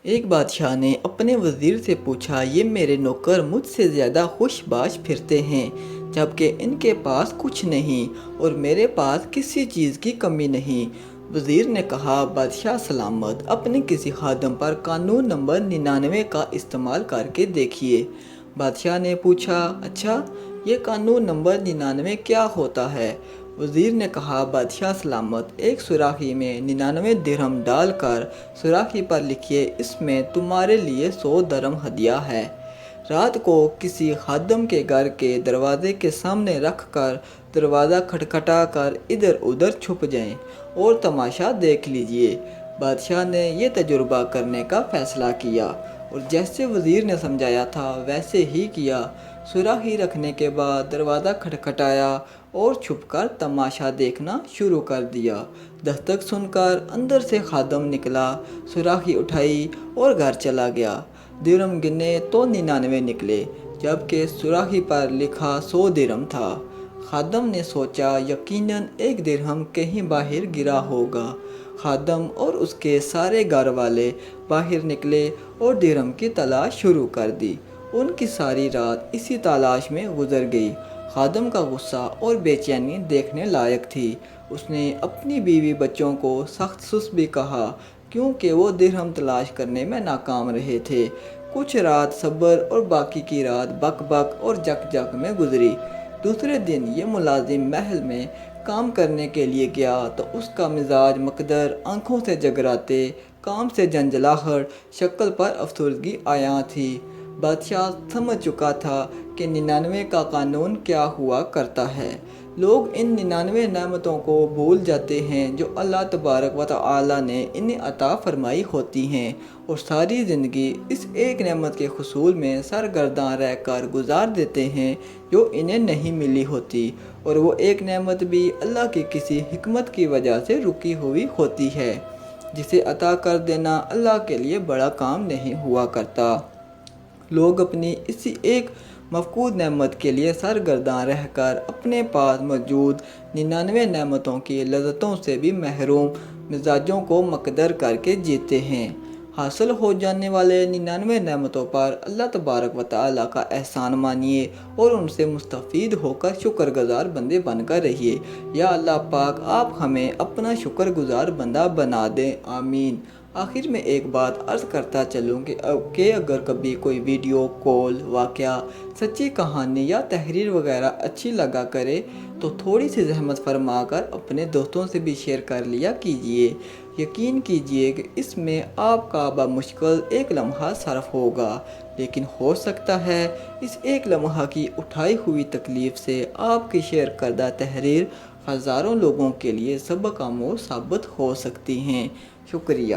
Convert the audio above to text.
ایک بادشاہ نے اپنے وزیر سے پوچھا، یہ میرے نوکر مجھ سے زیادہ خوش باش پھرتے ہیں جبکہ ان کے پاس کچھ نہیں اور میرے پاس کسی چیز کی کمی نہیں۔ وزیر نے کہا، بادشاہ سلامت، اپنے کسی خادم پر قانون نمبر 99 کا استعمال کر کے دیکھیے۔ بادشاہ نے پوچھا، اچھا، یہ قانون نمبر 99 کیا ہوتا ہے؟ وزیر نے کہا، بادشاہ سلامت، ایک سوراخی میں 99 درہم ڈال کر سوراخی پر لکھیے، اس میں تمہارے لیے 100 درہم ہدیہ ہے۔ رات کو کسی خادم کے گھر کے دروازے کے سامنے رکھ کر دروازہ کھٹکھٹا کر ادھر ادھر چھپ جائیں اور تماشا دیکھ لیجیے۔ بادشاہ نے یہ تجربہ کرنے کا فیصلہ کیا اور جیسے وزیر نے سمجھایا تھا ویسے ہی کیا۔ سوراخی رکھنے کے بعد دروازہ کھٹکھٹایا اور چھپ کر تماشا دیکھنا شروع کر دیا۔ دستک سن کر اندر سے خادم نکلا، سوراخی اٹھائی اور گھر چلا گیا۔ درہم گنے تو 99 نکلے جبکہ سوراخی پر لکھا 100 درہم تھا۔ خادم نے سوچا، یقیناً ایک درہم کہیں باہر گرا ہوگا۔ خادم اور اس کے سارے گھر والے باہر نکلے اور درہم کی تلاش شروع کر دی۔ ان کی ساری رات اسی تلاش میں گزر گئی۔ خادم کا غصہ اور بے چینی دیکھنے لائق تھی۔ اس نے اپنی بیوی بچوں کو سخت سس بھی کہا کیونکہ وہ درہم تلاش کرنے میں ناکام رہے تھے۔ کچھ رات صبر اور باقی کی رات بک بک اور جک جک میں گزری۔ دوسرے دن یہ ملازم محل میں کام کرنے کے لیے گیا تو اس کا مزاج مکدر، آنکھوں سے جگراتے، کام سے جھنجھلاہٹ، شکل پر افسردگی عیاں تھی۔ بادشاہ سمجھ چکا تھا کہ 99 کا قانون کیا ہوا کرتا ہے۔ لوگ ان 99 نعمتوں کو بھول جاتے ہیں جو اللہ تبارک و تعالیٰ نے انہیں عطا فرمائی ہوتی ہیں اور ساری زندگی اس ایک نعمت کے حصول میں سرگرداں رہ کر گزار دیتے ہیں جو انہیں نہیں ملی ہوتی، اور وہ ایک نعمت بھی اللہ کی کسی حکمت کی وجہ سے رکی ہوئی ہوتی ہے جسے عطا کر دینا اللہ کے لیے بڑا کام نہیں ہوا کرتا۔ لوگ اپنی اسی ایک مفقود نعمت کے لیے سرگرداں رہ کر اپنے پاس موجود 99 نعمتوں کی لذتوں سے بھی محروم مزاجوں کو مکدر کر کے جیتے ہیں۔ حاصل ہو جانے والے 99 نعمتوں پر اللہ تبارک و تعالیٰ کا احسان مانیے اور ان سے مستفید ہو کر شکر گزار بندے بن کر رہیے۔ یا اللہ پاک، آپ ہمیں اپنا شکر گزار بندہ بنا دیں، آمین۔ آخر میں ایک بات عرض کرتا چلوں کہ اگر کبھی کوئی ویڈیو، کال، واقعہ، سچی کہانی یا تحریر وغیرہ اچھی لگا کرے تو تھوڑی سی زحمت فرما کر اپنے دوستوں سے بھی شیئر کر لیا کیجیے۔ یقین کیجیے کہ اس میں آپ کا بمشکل ایک لمحہ صرف ہوگا، لیکن ہو سکتا ہے اس ایک لمحہ کی اٹھائی ہوئی تکلیف سے آپ کی شیئر کردہ تحریر ہزاروں لوگوں کے لیے سبق آموز ثابت ہو سکتی ہیں۔ شکریہ۔